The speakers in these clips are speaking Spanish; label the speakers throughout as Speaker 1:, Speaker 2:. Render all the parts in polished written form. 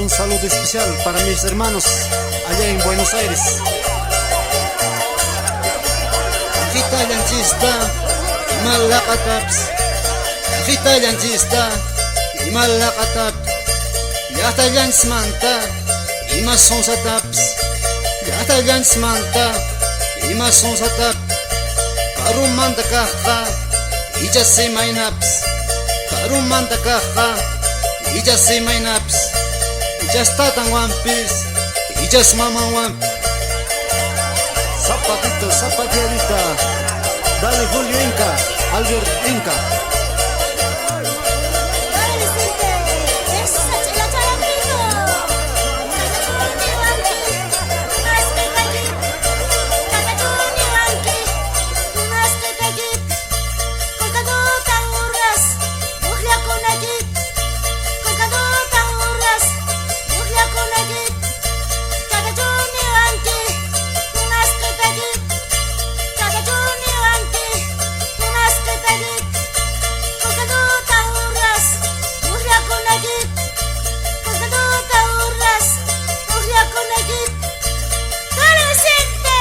Speaker 1: Un saludo especial para mis hermanos allá en Buenos Aires.
Speaker 2: Qitallanchista malaqataps, qitallanchista malaqatap, llaqtallanchismanta ima sonsataps, llaqtallanchismanta ima sonsatap, karumanta kaqqa ichasimaynaps, karumanta kaqqa ichasimaynaps, ichastatanwanpis ichasmamanwanpis.
Speaker 1: Zapatito, zapateadita. Dale Julio Inca, Albert Inca.
Speaker 3: Dale Vicente, esa la charapito. Kakachuni wanki, naste kagit. Kakachuni wanki, naste kagit. Kolkado tangurras, muhlia kunagit. Kolkado tangurras, muhlia kunagit. Kakachuni wanki, naste kagit. Kakachuni wanki, naste kagit. Kolkado tangurras, muhlia kunagit. Kolkado tangurras, muhlia kunagit. Dale Vicente.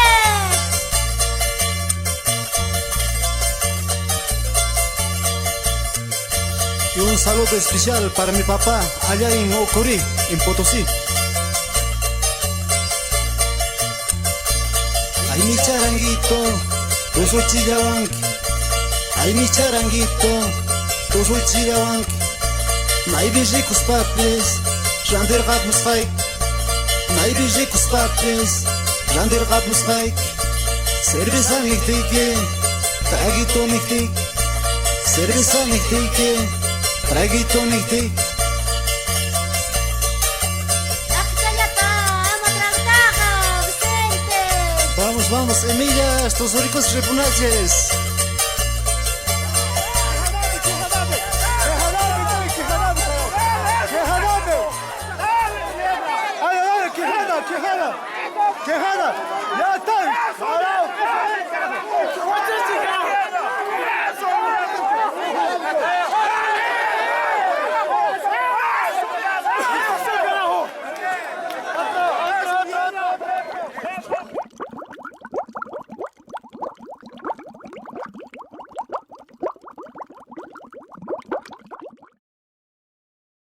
Speaker 1: Y un saludo especial para mi papá allá en Ocorí, en Potosí. Ay mi charanguito, tú soy chillahuanqui. Ay mi charanguito, tú soy chillahuanqui. Maybe ricos papis, randir gat musfaik. Maybe ricos papis, randir gat musfaik. Cerveza mixtique, traguito mixtique. Cerveza mixtique, traguito mixtique.
Speaker 3: Akchayata, amatragtaja, Vicente.
Speaker 1: Vamos, vamos, Emilia, estos ricos repunaches.
Speaker 4: Quejada, ya está.